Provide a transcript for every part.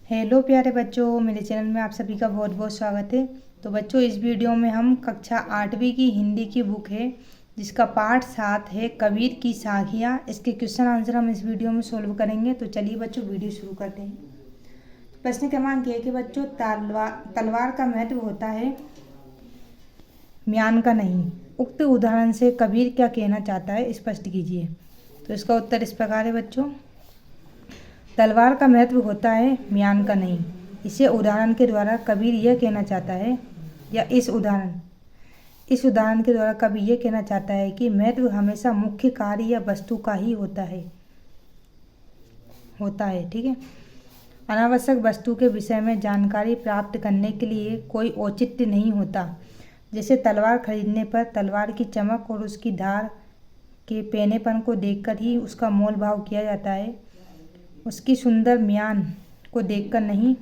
Hello प्यारे बच्चों, मेरे चैनल में आप सभी का बहुत बहुत स्वागत है। तो बच्चों, इस वीडियो में हम कक्षा 8वीं की हिंदी की बुक है जिसका पाठ 7 है कबीर की साखियाँ। इसके क्वेश्चन आंसर हम इस वीडियो में सोल्व करेंगे। तो चलिए बच्चों, वीडियो शुरू करते हैं। प्रश्न क्रमांक 1 है बच्चों, तलवार का महत्व होता है, म्यान का नहीं। उक्त उदाहरण से कबीर क्या कहना चाहता है, स्पष्ट कीजिए। तो इसका उत्तर इस प्रकार है बच्चों, तलवार का महत्व होता है, म्यान का नहीं। इसे उदाहरण के द्वारा कबीर यह कहना चाहता है, या इस उदाहरण के द्वारा कबीर यह कहना चाहता है कि महत्व हमेशा मुख्य कार्य या वस्तु का ही होता है। ठीक है। अनावश्यक वस्तु के विषय में जानकारी प्राप्त करने के लिए कोई औचित्य नहीं होता। जैसे तलवार खरीदने पर तलवार की चमक और उसकी धार के पैनेपन को देखकर ही उसका मोल भाव किया जाता है, उसकी सुंदर म्यान को देखकर नहीं।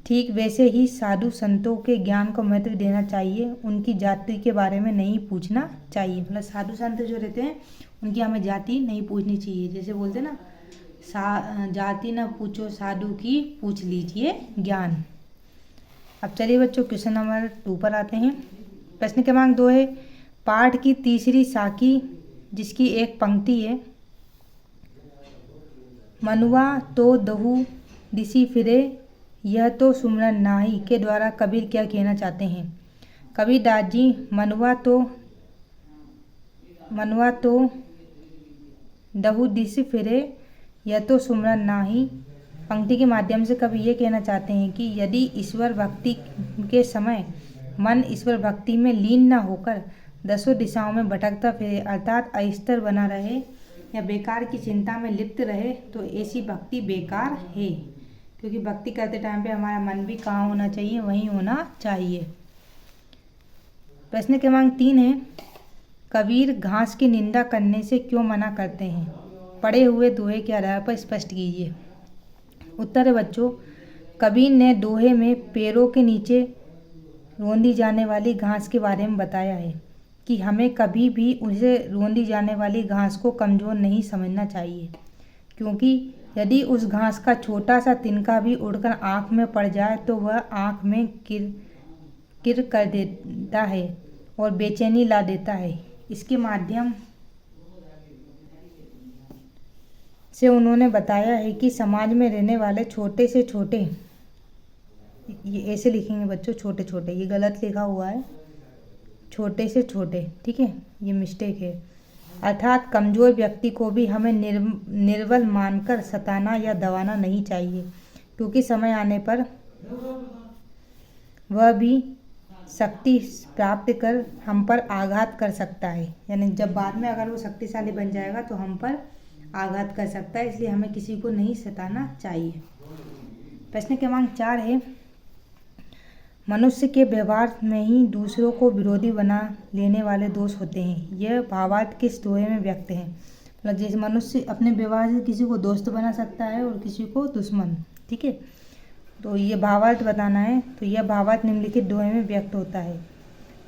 ठीक वैसे ही साधु संतों के ज्ञान को महत्व देना चाहिए, उनकी जाति के बारे में नहीं पूछना चाहिए। मतलब साधु संत जो रहते हैं उनकी हमें जाति नहीं पूछनी चाहिए। जैसे बोलते ना, जाति ना पूछो साधु की, पूछ लीजिए ज्ञान। अब चलिए बच्चों, क्वेश्चन नंबर 2 पर आते हैं। प्रश्न क्रमांक 2 है, पाठ की तीसरी साखी जिसकी एक पंक्ति है, मनुआ तो दहु दिसी फिरे यह तो सुमरन नाही, के द्वारा कबीर क्या कहना चाहते हैं। कबीर दास जी मनुआ तो दहु दिसी फिरे यह तो सुमरन नाही पंक्ति के माध्यम से कवि ये कहना चाहते हैं कि यदि ईश्वर भक्ति के समय मन ईश्वर भक्ति में लीन न होकर दसों दिशाओं में भटकता फिरे, अर्थात अस्थिर बना रहे या बेकार की चिंता में लिप्त रहे, तो ऐसी भक्ति बेकार है। क्योंकि भक्ति करते टाइम पे हमारा मन भी कहाँ होना चाहिए, वहीं होना चाहिए। प्रश्न क्रमांक 3 है, कबीर घास की निंदा करने से क्यों मना करते हैं। पढ़े हुए दोहे के आधार पर स्पष्ट कीजिए। उत्तर है बच्चों, कबीर ने दोहे में पैरों के नीचे रौंदी जाने वाली घास के बारे में बताया है कि हमें कभी भी उसे रौंदी जाने वाली घास को कमज़ोर नहीं समझना चाहिए, क्योंकि यदि उस घास का छोटा सा तिनका भी उड़कर आँख में पड़ जाए तो वह आँख में किर कर देता है और बेचैनी ला देता है। इसके माध्यम से उन्होंने बताया है कि समाज में रहने वाले छोटे से छोटे, ये ऐसे लिखेंगे बच्चों, छोटे छोटे, ये गलत लिखा हुआ है, छोटे से छोटे, ठीक है, ये मिस्टेक है। अर्थात कमज़ोर व्यक्ति को भी हमें निर्बल मानकर सताना या दबाना नहीं चाहिए, क्योंकि समय आने पर वह भी शक्ति प्राप्त कर हम पर आघात कर सकता है। यानी जब बाद में अगर वो शक्तिशाली बन जाएगा तो हम पर आघात कर सकता है, इसलिए हमें किसी को नहीं सताना चाहिए। प्रश्न क्रमांक 4 है, मनुष्य के व्यवहार में ही दूसरों को विरोधी बना लेने वाले दोष होते हैं। यह भावार्थ किस दोहे में व्यक्त है। मतलब जैसे मनुष्य अपने व्यवहार से किसी को दोस्त बना सकता है और किसी को दुश्मन, ठीक है। तो ये भावार्थ बताना है। तो यह भावार्थ निम्नलिखित दोहे में व्यक्त होता है।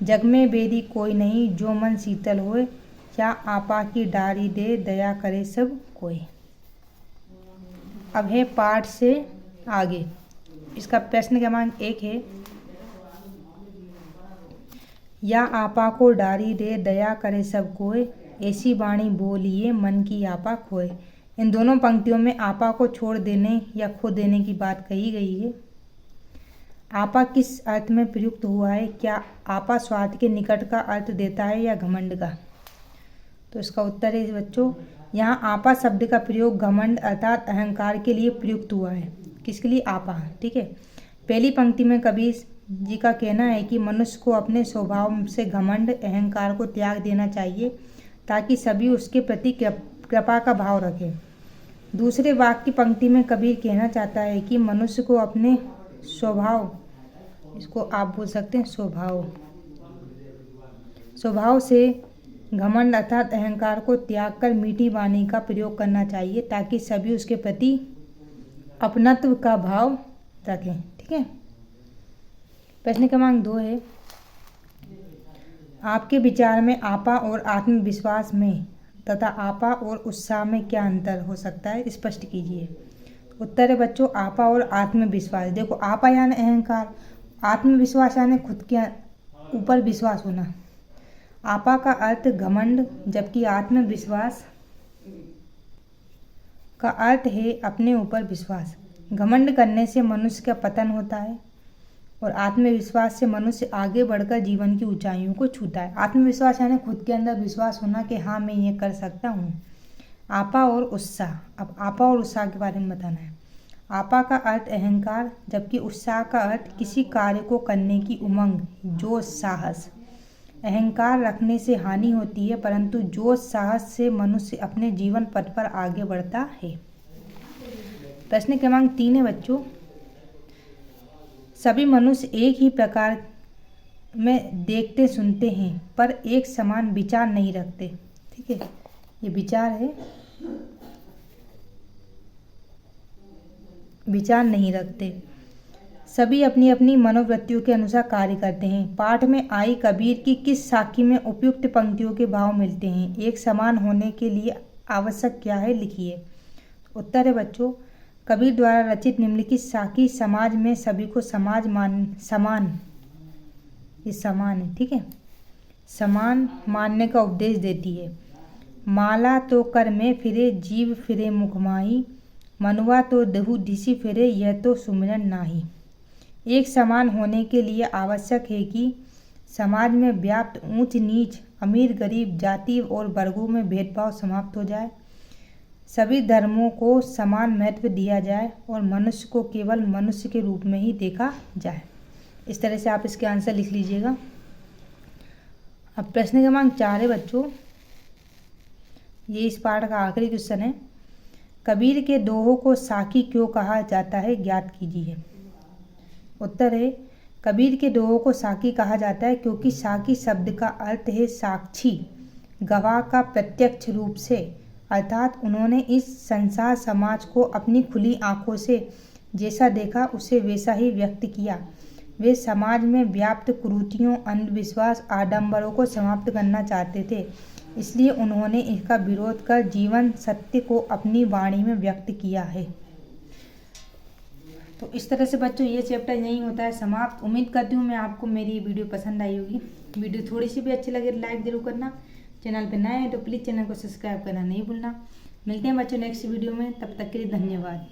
जग में बेदी कोई नहीं जो मन शीतल होए, क्या आपा की डारी दे दया करे सब कोई। अब है पाठ से आगे। इसका प्रश्न क्रमांक 1 है, या आपा को डारी दे दया करे सब कोय, ऐसी वाणी बोलिए मन की आपा खोए। इन दोनों पंक्तियों में आपा को छोड़ देने या खो देने की बात कही गई है। आपा किस अर्थ में प्रयुक्त हुआ है। क्या आपा स्वार्थ के निकट का अर्थ देता है या घमंड का। तो इसका उत्तर है बच्चों, यहाँ आपा शब्द का प्रयोग घमंड अर्थात अहंकार के लिए प्रयुक्त हुआ है। किसके लिए, आपा, ठीक है। पहली पंक्ति में कबीर जी का कहना है कि मनुष्य को अपने स्वभाव से घमंड अहंकार को त्याग देना चाहिए ताकि सभी उसके प्रति कृपा का भाव रखें। दूसरे वाक्य की पंक्ति में कबीर कहना चाहता है कि मनुष्य को अपने स्वभाव, इसको आप बोल सकते हैं स्वभाव से घमंड अर्थात अहंकार को त्याग कर मीठी वाणी का प्रयोग करना चाहिए ताकि सभी उसके प्रति अपनत्व का भाव रखें, ठीक है। प्रश्न क्रमांक 2 है, आपके विचार में आपा और आत्मविश्वास में तथा आपा और उत्साह में क्या अंतर हो सकता है, स्पष्ट कीजिए। उत्तर है बच्चों आपा और आत्मविश्वास। देखो आपा यानी अहंकार, आत्मविश्वास यानी खुद के ऊपर विश्वास होना। आपा का अर्थ घमंड, जबकि आत्मविश्वास का अर्थ है अपने ऊपर विश्वास। घमंड करने से मनुष्य का पतन होता है और आत्मविश्वास से मनुष्य आगे बढ़कर जीवन की ऊंचाइयों को छूता है। आत्मविश्वास यानी खुद के अंदर विश्वास होना कि हाँ मैं ये कर सकता हूँ। आपा और उत्साह, अब आपा और उत्साह के बारे में बताना है। आपा का अर्थ अहंकार, जबकि उत्साह का अर्थ किसी कार्य को करने की उमंग, जोश, साहस। अहंकार रखने से हानि होती है, परंतु जोश साहस से मनुष्य अपने जीवन पथ पर आगे बढ़ता है। प्रश्न क्रमांक 3 है बच्चों, सभी मनुष्य एक ही प्रकार में देखते सुनते हैं पर एक समान विचार नहीं रखते। ठीक है, ये विचार है, विचार नहीं रखते। सभी अपनी अपनी मनोवृत्तियों के अनुसार कार्य करते हैं। पाठ में आई कबीर की किस साखी में उपयुक्त पंक्तियों के भाव मिलते हैं? एक समान होने के लिए आवश्यक क्या है, लिखिए। उत्तर है बच्चों, कबीर द्वारा रचित निम्नलिखित साखी समाज में सभी को समान, ये समान है, ठीक है, समान मानने का उपदेश देती है। माला तो कर में फिरे, जीव फिरे मुख माही, मनुआ तो दहु ढिसी फिरे, यह तो सुमिरन नाही। एक समान होने के लिए आवश्यक है कि समाज में व्याप्त ऊंच नीच, अमीर गरीब, जाति और वर्गों में भेदभाव समाप्त हो जाए, सभी धर्मों को समान महत्व दिया जाए और मनुष्य को केवल मनुष्य के रूप में ही देखा जाए। इस तरह से आप इसके आंसर लिख लीजिएगा। अब प्रश्न क्रमांक 4 है बच्चों, ये इस पाठ का आखिरी क्वेश्चन है। कबीर के दोहों को साखी क्यों कहा जाता है, ज्ञात कीजिए। उत्तर है, कबीर के दोहों को साखी कहा जाता है क्योंकि साखी शब्द का अर्थ है साक्षी, गवाह का प्रत्यक्ष रूप से, अर्थात उन्होंने इस संसार समाज को अपनी खुली आंखों से जैसा देखा उसे वैसा ही व्यक्त किया। वे समाज में व्याप्त कुरीतियों, अंधविश्वास, आडंबरों को समाप्त करना चाहते थे, इसलिए उन्होंने इसका विरोध कर जीवन सत्य को अपनी वाणी में व्यक्त किया है। तो इस तरह से बच्चों ये चैप्टर यहीं होता है समाप्त। उम्मीद करती हूँ मैं आपको मेरी वीडियो पसंद आई होगी। वीडियो थोड़ी सी भी अच्छी लगे लाइक जरूर करना। चैनल पे नए हैं तो प्लीज़ चैनल को सब्सक्राइब करना नहीं भूलना। मिलते हैं बच्चों नेक्स्ट वीडियो में, तब तक के लिए धन्यवाद।